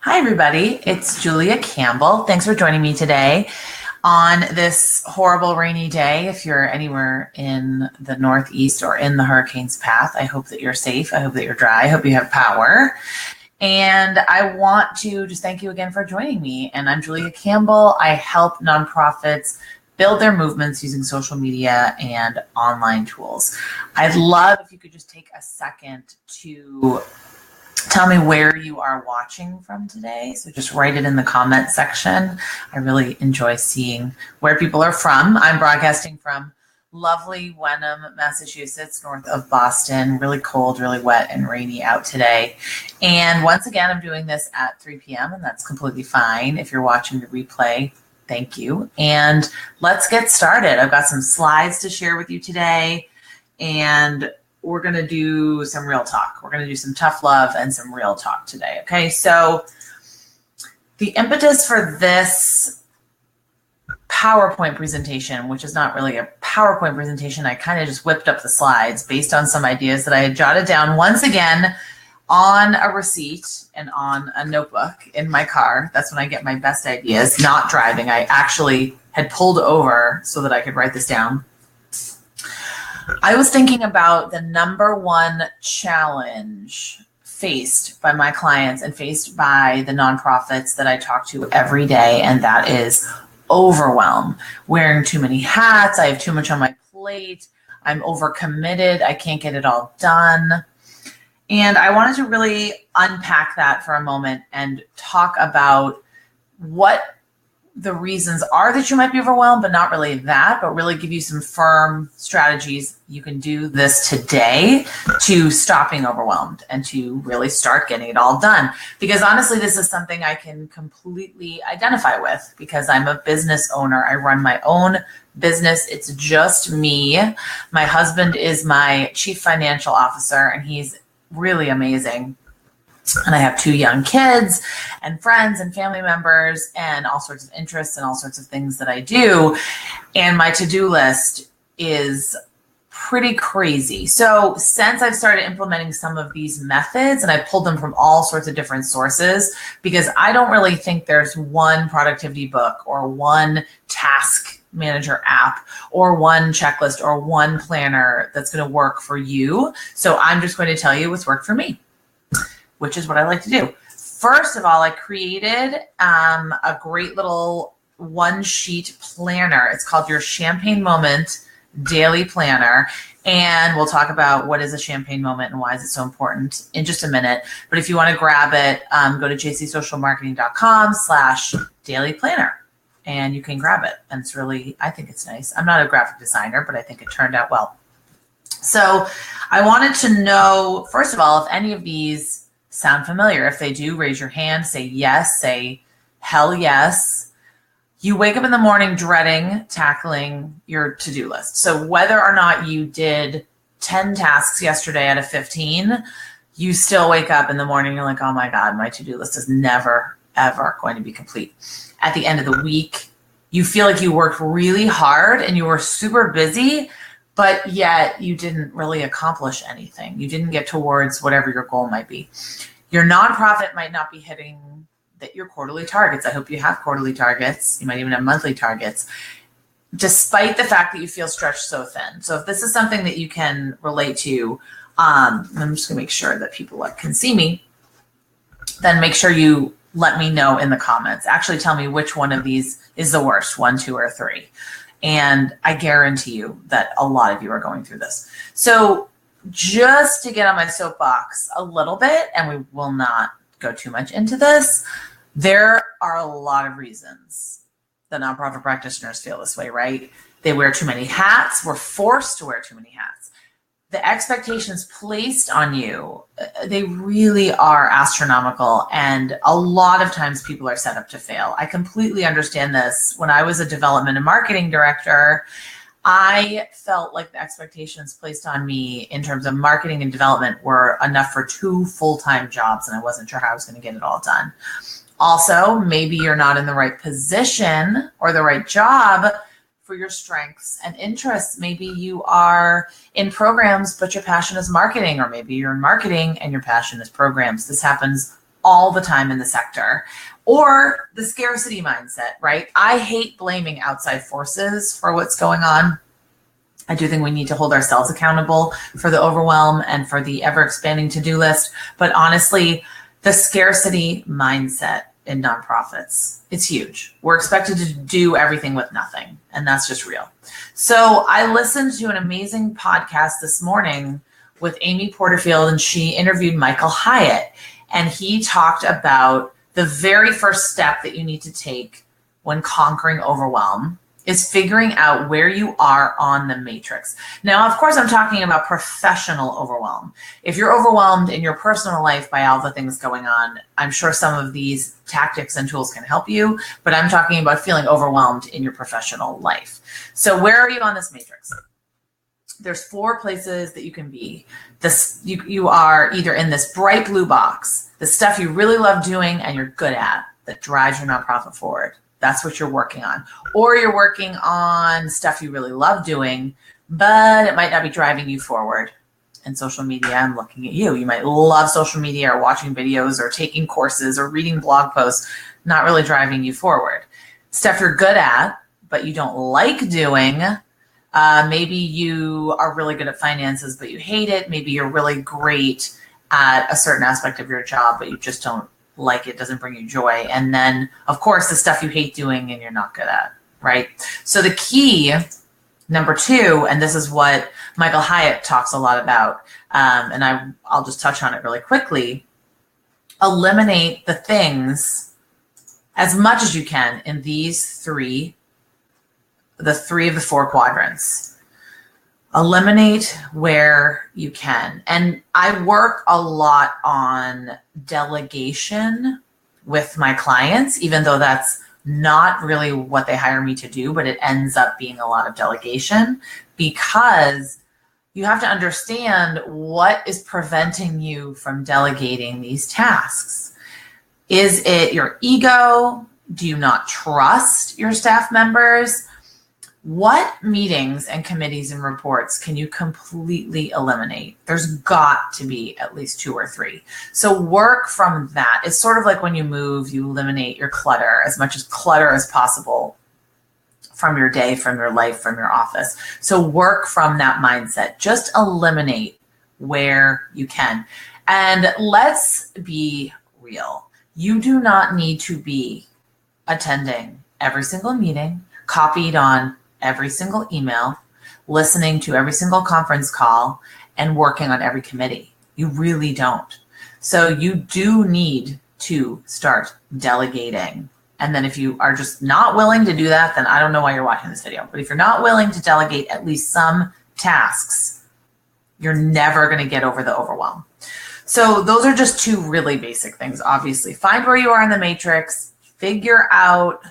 Hi, everybody. It's Julia Campbell. Thanks for joining me today on this horrible rainy day. If you're anywhere in the Northeast or in the hurricane's path, I hope that you're safe. I hope that you're dry. I hope you have power. And I want to just thank you again for joining me. And I'm Julia Campbell. I help nonprofits build their movements using social media and online tools. I'd love if you could just take a second to tell me where you are watching from today. So just write it in the comment section. I really enjoy seeing where people are from. I'm broadcasting from lovely Wenham, Massachusetts, north of Boston. Really cold, really wet and rainy out today. And once again, I'm doing this at 3 p.m. and that's completely fine. If you're watching the replay, thank you. And let's get started. I've got some slides to share with you today. And we're going to do some real talk. We're going to do some tough love and some real talk today. Okay. So the impetus for this PowerPoint presentation, which is not really a PowerPoint presentation, I kind of just whipped up the slides based on some ideas that I had jotted down once again on a receipt and on a notebook in my car. That's when I get my best ideas, not driving. I actually had pulled over so that I could write this down. I was thinking about the number one challenge faced by my clients and faced by the nonprofits that I talk to every day, and that is overwhelm. Wearing too many hats, I have too much on my plate, I'm overcommitted, I can't get it all done. And I wanted to really unpack that for a moment and talk about what the reasons are that you might be overwhelmed, but not really that, but really give you some firm strategies you can do this today to stop being overwhelmed and to really start getting it all done. Because honestly, this is something I can completely identify with because I'm a business owner. I run my own business. It's just me. My husband is my chief financial officer and he's really amazing. And I have 2 young kids and friends and family members and all sorts of interests and all sorts of things that I do. And my to-do list is pretty crazy. So since I've started implementing some of these methods, and I pulled them from all sorts of different sources, because I don't really think there's one productivity book or one task manager app or one checklist or one planner that's going to work for you. So I'm just going to tell you what's worked for me, which is what I like to do. First of all, I created a great little one-sheet planner. It's called your Champagne Moment Daily Planner. And we'll talk about what is a champagne moment and why is it so important in just a minute. But if you want to grab it, go to jcsocialmarketing.com/daily planner and you can grab it. And it's really, I think it's nice. I'm not a graphic designer, but I think it turned out well. So I wanted to know, first of all, if any of these sound familiar. If they do, raise your hand, say yes, say hell yes. You wake up in the morning dreading tackling your to-do list. So whether or not you did 10 tasks yesterday out of 15, you still wake up in the morning, you're like, oh my God, my to-do list is never, ever going to be complete. At the end of the week, you feel like you worked really hard and you were super busy, but yet you didn't really accomplish anything. You didn't get towards whatever your goal might be. Your nonprofit might not be hitting your quarterly targets. I hope you have quarterly targets. You might even have monthly targets, despite the fact that you feel stretched so thin. So if this is something that you can relate to, I'm just gonna make sure that people can see me, then make sure you let me know in the comments. Actually tell me which one of these is the worst, 1, 2, or 3. And I guarantee you that a lot of you are going through this. So just to get on my soapbox a little bit, and we will not go too much into this, there are a lot of reasons that nonprofit practitioners feel this way, right? They wear too many hats. We're forced to wear too many hats. The expectations placed on you, they really are astronomical. And a lot of times people are set up to fail. I completely understand this. When I was a development and marketing director, I felt like the expectations placed on me in terms of marketing and development were enough for 2 full-time jobs, and I wasn't sure how I was going to get it all done. Also, maybe you're not in the right position or the right job for your strengths and interests. Maybe you are in programs, but your passion is marketing, or maybe you're in marketing and your passion is programs. This happens all the time in the sector. Or the scarcity mindset, right? I hate blaming outside forces for what's going on. I do think we need to hold ourselves accountable for the overwhelm and for the ever expanding to-do list. But honestly, the scarcity mindset in nonprofits, it's huge. We're expected to do everything with nothing, and that's just real. So I listened to an amazing podcast this morning with Amy Porterfield, and she interviewed Michael Hyatt, and he talked about the very first step that you need to take when conquering overwhelm is figuring out where you are on the matrix. Now, of course, I'm talking about professional overwhelm. If you're overwhelmed in your personal life by all the things going on, I'm sure some of these tactics and tools can help you, but I'm talking about feeling overwhelmed in your professional life. So where are you on this matrix? There's 4 places that you can be. You are either in this bright blue box, the stuff you really love doing and you're good at that drives your nonprofit forward. That's what you're working on. Or you're working on stuff you really love doing, but it might not be driving you forward. And social media, I'm looking at you. You might love social media or watching videos or taking courses or reading blog posts, not really driving you forward. Stuff you're good at, but you don't like doing. Maybe you are really good at finances, but you hate it. Maybe you're really great at a certain aspect of your job, but you just don't like it, doesn't bring you joy. And then, of course, the stuff you hate doing and you're not good at, right? So the key, number 2, and this is what Michael Hyatt talks a lot about, and I'll just touch on it really quickly, eliminate the things as much as you can in these 3, the 3 of the 4 quadrants. Eliminate where you can. And I work a lot on delegation with my clients, even though that's not really what they hire me to do, but it ends up being a lot of delegation because you have to understand what is preventing you from delegating these tasks. Is it your ego? Do you not trust your staff members? What meetings and committees and reports can you completely eliminate? There's got to be at least 2 or 3. So work from that. It's sort of like when you move, you eliminate your clutter, as much as clutter as possible from your day, from your life, from your office. So work from that mindset. Just eliminate where you can. And let's be real. You do not need to be attending every single meeting, copied on every single email, listening to every single conference call, and working on every committee. You really don't. So you do need to start delegating. And then if you are just not willing to do that, then I don't know why you're watching this video. But if you're not willing to delegate at least some tasks, you're never going to get over the overwhelm. So those are just 2 really basic things, obviously. Find where you are in the matrix, figure out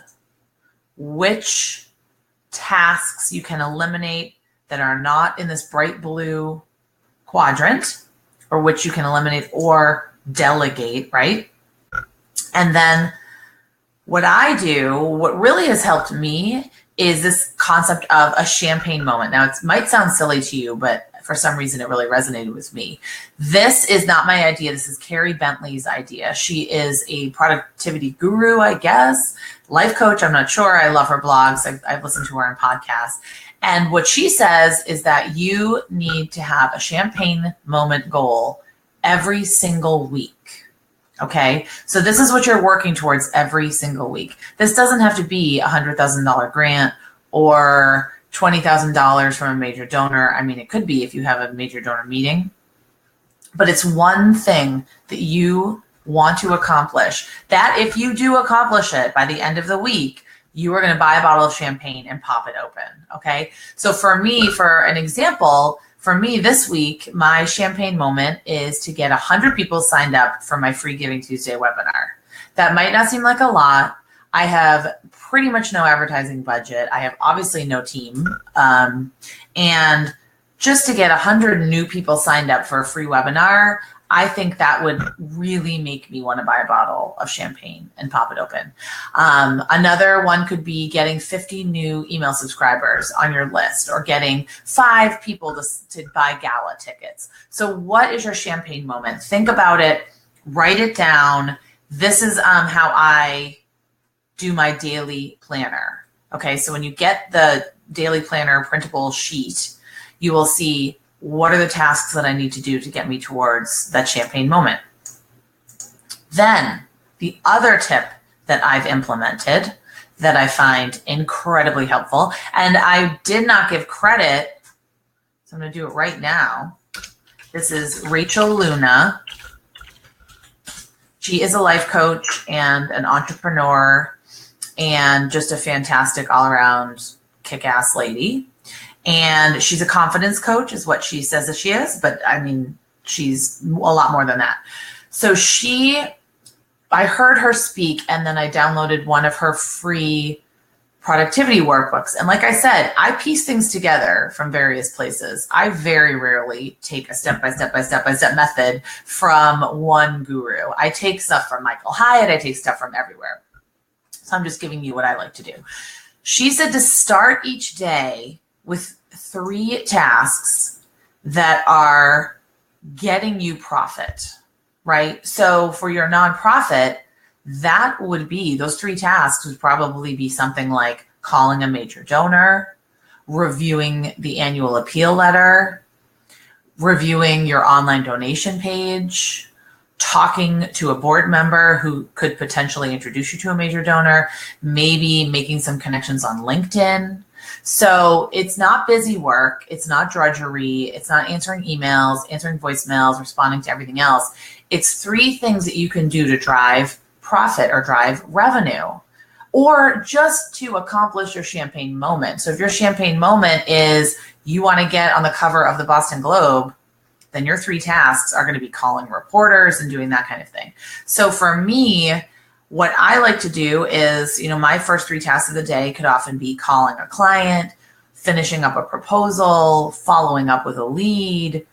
which tasks you can eliminate that are not in this bright blue quadrant, or which you can eliminate or delegate, right? And then what I do, what really has helped me is this concept of a champagne moment. Now, it might sound silly to you, but for some reason, it really resonated with me. This is not my idea. This is Carrie Bentley's idea. She is a productivity guru, I guess, life coach. I'm not sure. I love her blogs. I've listened to her on podcasts. And what she says is that you need to have a champagne moment goal every single week. Okay, so this is what you're working towards every single week. This doesn't have to be a $100,000 grant or $20,000 from a major donor. I mean, it could be if you have a major donor meeting, but it's one thing that you want to accomplish, that if you do accomplish it by the end of the week, you are going to buy a bottle of champagne and pop it open. Okay, so for me, for an example, for me this week, my champagne moment is to get 100 people signed up for my free Giving Tuesday webinar. That might not seem like a lot. I have pretty much no advertising budget. I have obviously no team. And just to get 100 new people signed up for a free webinar, I think that would really make me want to buy a bottle of champagne and pop it open. Another one could be getting 50 new email subscribers on your list, or getting 5 people to buy gala tickets. So what is your champagne moment? Think about it, write it down, This is how I do my daily planner. Okay, so when you get the daily planner printable sheet, you will see what are the tasks that I need to do to get me towards that champagne moment. Then the other tip that I've implemented that I find incredibly helpful, and I did not give credit, so I'm going to do it right now. This is Rachel Luna. She is a life coach and an entrepreneur and just a fantastic all-around kick-ass lady. And she's a confidence coach is what she says that she is, but I mean, she's a lot more than that. So I heard her speak, and then I downloaded one of her free productivity workbooks. And like I said, I piece things together from various places. I very rarely take a step-by-step method from one guru. I take stuff from Michael Hyatt. I take stuff from everywhere. So I'm just giving you what I like to do. She said to start each day with 3 tasks that are getting you profit, right? So for your nonprofit, that would be, those 3 tasks would probably be something like calling a major donor, reviewing the annual appeal letter, reviewing your online donation page, talking to a board member who could potentially introduce you to a major donor, maybe making some connections on LinkedIn. So it's not busy work. It's not drudgery. It's not answering emails, answering voicemails, responding to everything else. It's 3 things that you can do to drive profit or drive revenue, or just to accomplish your champagne moment. So if your champagne moment is you want to get on the cover of the Boston Globe, then your 3 tasks are going to be calling reporters and doing that kind of thing. So for me, what I like to do is, my first 3 tasks of the day could often be calling a client, finishing up a proposal, following up with a lead,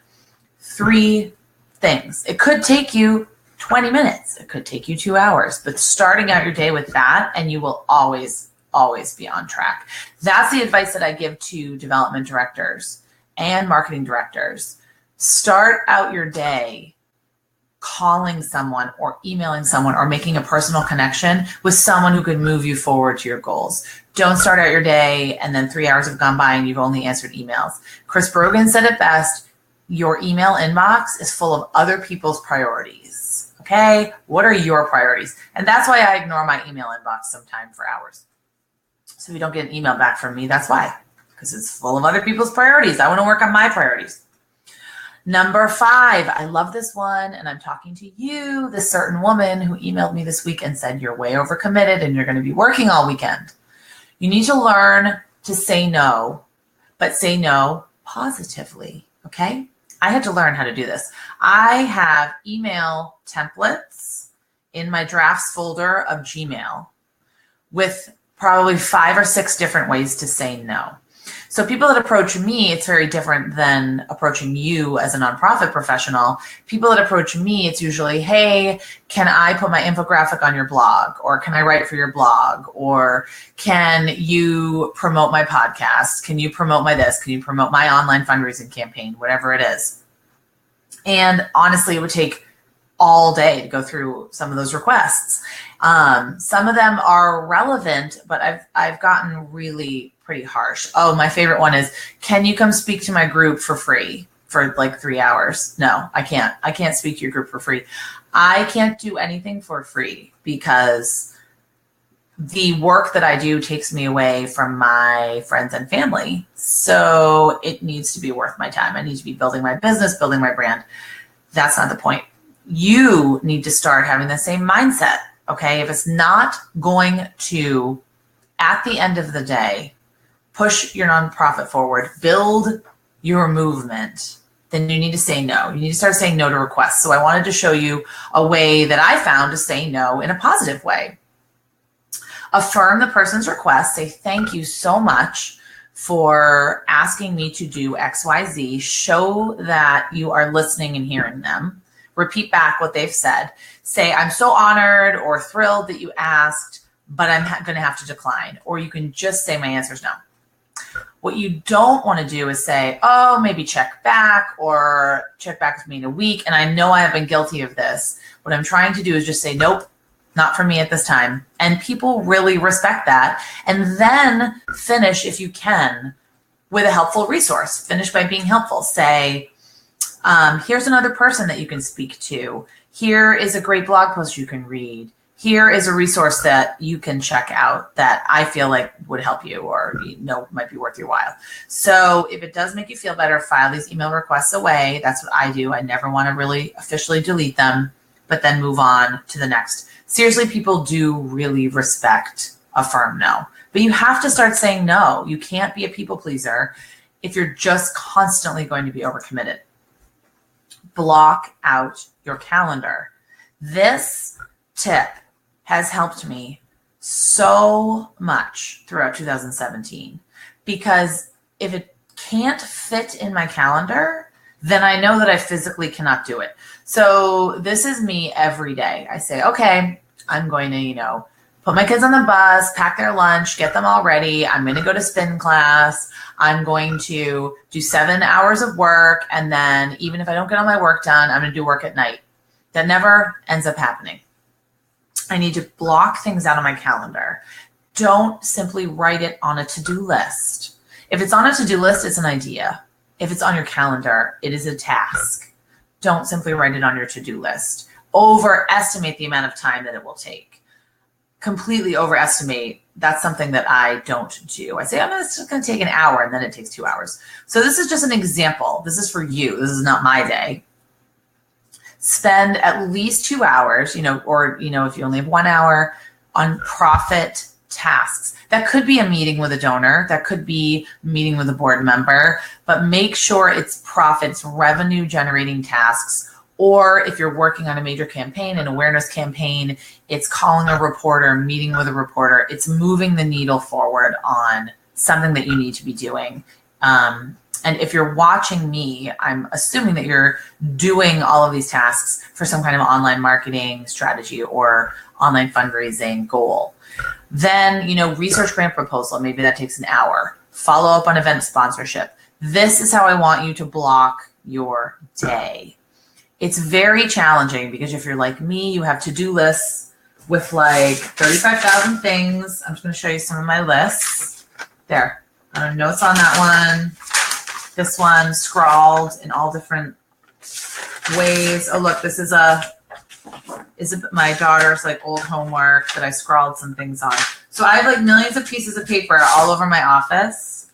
3 things. It could take you 20 minutes. It could take you 2 hours, but starting out your day with that, and you will always be on track. That's the advice that I give to development directors and marketing directors. Start out your day calling someone or emailing someone or making a personal connection with someone who could move you forward to your goals. Don't start out your day and then 3 hours have gone by and you've only answered emails. Chris Brogan said it best, your email inbox is full of other people's priorities. Okay? What are your priorities? And that's why I ignore my email inbox sometime for hours. So if you don't get an email back from me, that's why. Because it's full of other people's priorities. I want to work on my priorities. Number 5, I love this one, and I'm talking to you, this certain woman who emailed me this week and said you're way overcommitted and you're going to be working all weekend. You need to learn to say no, but say no positively, okay? I had to learn how to do this. I have email templates in my drafts folder of Gmail with probably 5 or 6 different ways to say no. So people that approach me, it's very different than approaching you as a nonprofit professional. People that approach me, it's usually, hey, can I put my infographic on your blog? Or can I write for your blog? Or can you promote my podcast? Can you promote my this? Can you promote my online fundraising campaign? Whatever it is. And honestly, it would take all day to go through some of those requests. Some of them are relevant, but I've gotten really pretty harsh. Oh, my favorite one is, can you come speak to my group for free for like 3 hours? No, I can't. I can't speak to your group for free. I can't do anything for free because the work that I do takes me away from my friends and family. So it needs to be worth my time. I need to be building my business, building my brand. That's not the point. You need to start having the same mindset. Okay. If it's not going to, at the end of the day, push your nonprofit forward, build your movement, then you need to say no. You need to start saying no to requests. So I wanted to show you a way that I found to say no in a positive way. Affirm the person's request. Say, thank you so much for asking me to do XYZ. Show that you are listening and hearing them. Repeat back what they've said. Say, I'm so honored or thrilled that you asked, but I'm going to have to decline. Or you can just say my answer is no. What you don't want to do is say, oh, maybe check back or check back with me in a week. And I know I have been guilty of this. What I'm trying to do is just say, nope, not for me at this time. And people really respect that. And then finish, if you can, with a helpful resource. Finish by being helpful. Say, here's another person that you can speak to. Here is a great blog post you can read. Here is a resource that you can check out that I feel like would help you or might be worth your while. So if it does make you feel better, file these email requests away. That's what I do. I never want to really officially delete them, but then move on to the next. Seriously, people do really respect a firm no. But you have to start saying no. You can't be a people pleaser if you're just constantly going to be overcommitted. Block out your calendar. This tip has helped me so much throughout 2017 because if it can't fit in my calendar, then I know that I physically cannot do it. So this is me every day. I say, okay, I'm going to, put my kids on the bus, pack their lunch, get them all ready. I'm going to go to spin class. I'm going to do 7 hours of work. And then even if I don't get all my work done, I'm going to do work at night. That never ends up happening. I need to block things out on my calendar. Don't simply write it on a to-do list. If it's on a to-do list, it's an idea. If it's on your calendar, it is a task. Don't simply write it on your to-do list. Overestimate the amount of time that it will take. Completely overestimate. That's something that I don't do. I say, it's just going to take an hour, and then it takes 2 hours. So this is just an example. This is for you. This is not my day. Spend at least 2 hours, or if you only have 1 hour, on profit tasks. That could be a meeting with a donor. That could be a meeting with a board member, but make sure it's profits, revenue generating tasks. Or if you're working on a major campaign, an awareness campaign, it's calling a reporter, meeting with a reporter. It's moving the needle forward on something that you need to be doing. And if you're watching me, I'm assuming that you're doing all of these tasks for some kind of online marketing strategy or online fundraising goal. Then, research grant proposal, maybe that takes an hour. Follow up on event sponsorship. This is how I want you to block your day. It's very challenging because if you're like me, you have to-do lists with like 35,000 things. I'm just going to show you some of my lists. There. Notes on that one. This one scrawled in all different ways. Oh, look, this is my daughter's old homework that I scrawled some things on. So I have millions of pieces of paper all over my office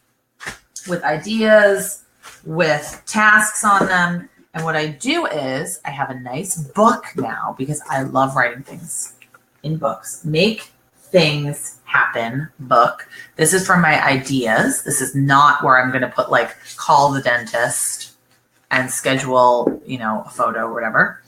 with ideas, with tasks on them. And what I do is I have a nice book now because I love writing things in books. Make Things Happen book. This is for my ideas. This is not where I'm going to put call the dentist and schedule, a photo or whatever.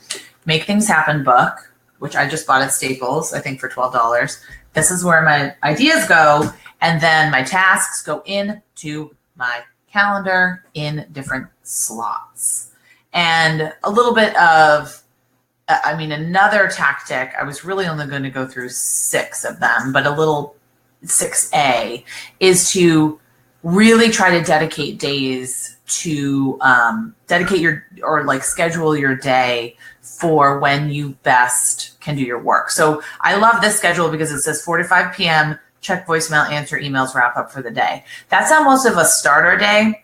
Make Things Happen book, which I just bought at Staples, I think for $12. This is where my ideas go. And then my tasks go into my calendar in different slots. And a little bit of, another tactic, I was really only going to go through 6 of them, but a little 6A is to really try to dedicate days to schedule your day for when you best can do your work. So I love this schedule because it says 4 to 5 p.m., check voicemail, answer emails, wrap up for the day. That's almost of a starter day.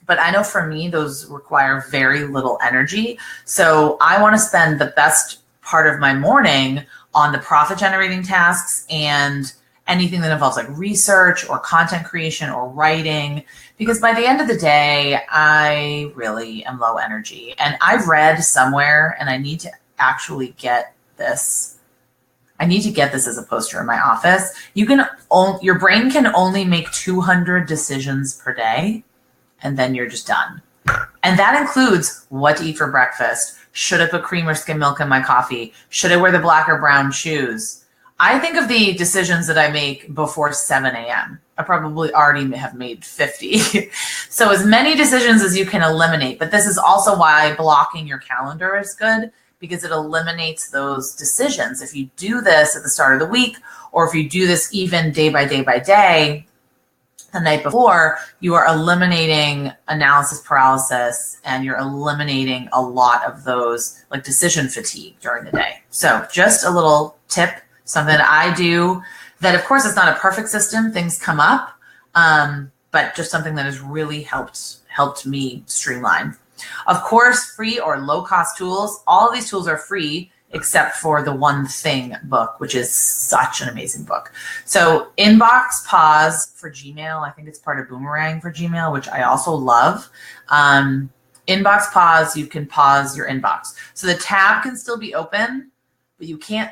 But I know for me, those require very little energy. So I want to spend the best part of my morning on the profit generating tasks and anything that involves research or content creation or writing. Because by the end of the day, I really am low energy. And I've read somewhere, and I need to actually get this. I need to get this as a poster in my office. Your brain can only make 200 decisions per day. And then you're just done. And that includes what to eat for breakfast. Should I put cream or skim milk in my coffee? Should I wear the black or brown shoes? I think of the decisions that I make before 7 a.m. I probably already have made 50. So as many decisions as you can eliminate. But this is also why blocking your calendar is good, because it eliminates those decisions. If you do this at the start of the week, or if you do this even day by day by day, the night before, you are eliminating analysis paralysis and you're eliminating a lot of those like decision fatigue during the day. So just a little tip, something that I do that of course it's not a perfect system, things come up, but just something that has really helped me streamline. Of course, free or low cost tools, all of these tools are free except for the One Thing book, which is such an amazing book. So Inbox Pause for Gmail, I think it's part of Boomerang for Gmail, which I also love. Inbox Pause, you can pause your inbox. So the tab can still be open, but you can't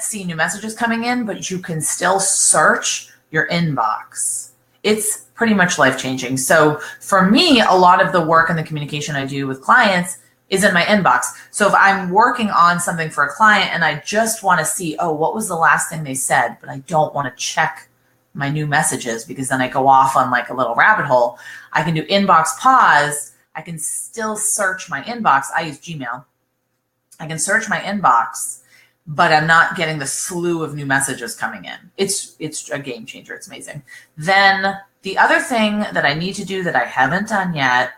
see new messages coming in, but you can still search your inbox. It's pretty much life-changing. So for me, a lot of the work and the communication I do with clients is in my inbox. So if I'm working on something for a client and I just want to see, oh, what was the last thing they said, but I don't want to check my new messages because then I go off on like a little rabbit hole, I can do inbox pause. I can still search my inbox. I use Gmail. I can search my inbox, but I'm not getting the slew of new messages coming in. It's a game changer. It's amazing. Then the other thing that I need to do that I haven't done yet,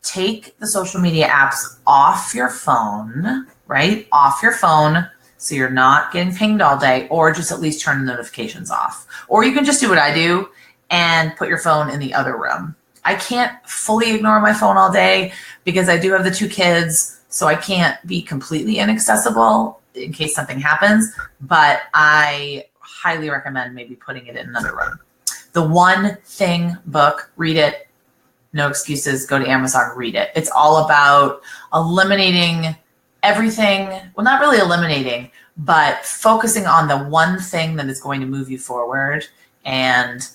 take the social media apps off your phone, right? Off your phone so you're not getting pinged all day, or just at least turn the notifications off. Or you can just do what I do and put your phone in the other room. I can't fully ignore my phone all day because I do have the 2 kids, so I can't be completely inaccessible in case something happens, but I highly recommend maybe putting it in another room. The One Thing book, read it. No excuses, go to Amazon, read it. It's all about eliminating everything. Well, not really eliminating, but focusing on the one thing that is going to move you forward and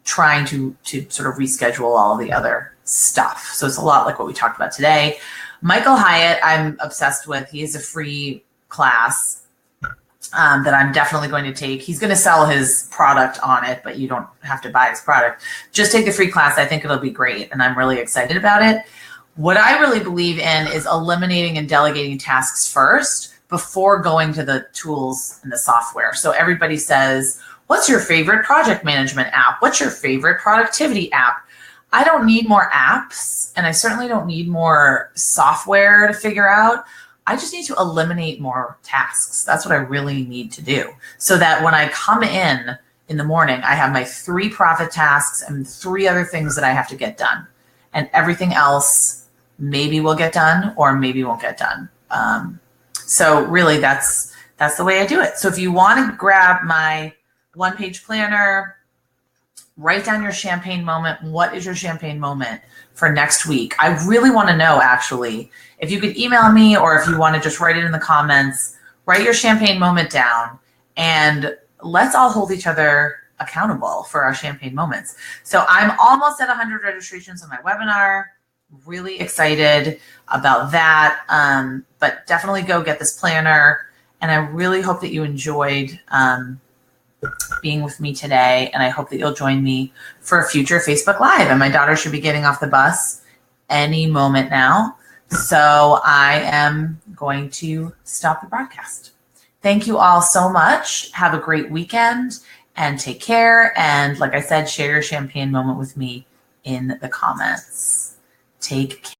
trying to sort of reschedule all the other stuff. So it's a lot like what we talked about today. Michael Hyatt, I'm obsessed with. He has a free class that I'm definitely going to take. He's going to sell his product on it, but you don't have to buy his product. Just take the free class. I think it'll be great, and I'm really excited about it. What I really believe in is eliminating and delegating tasks first before going to the tools and the software. So everybody says, what's your favorite project management app? What's your favorite productivity app? I don't need more apps, and I certainly don't need more software to figure out. I just need to eliminate more tasks. That's what I really need to do, so that when I come in the morning, I have my 3 profit tasks and 3 other things that I have to get done. And everything else maybe will get done or maybe won't get done. So really that's the way I do it. So if you want to grab my 1-page planner, write down your champagne moment. What is your champagne moment for next week? I really want to know, actually. If you could email me, or if you want to just write it in the comments, write your champagne moment down, and let's all hold each other accountable for our champagne moments. So I'm almost at 100 registrations on my webinar. Really excited about that. But definitely go get this planner. And I really hope that you enjoyed being with me today. And I hope that you'll join me for a future Facebook Live. And my daughter should be getting off the bus any moment now. So I am going to stop the broadcast. Thank you all so much. Have a great weekend and take care. And like I said, share your champagne moment with me in the comments. Take care.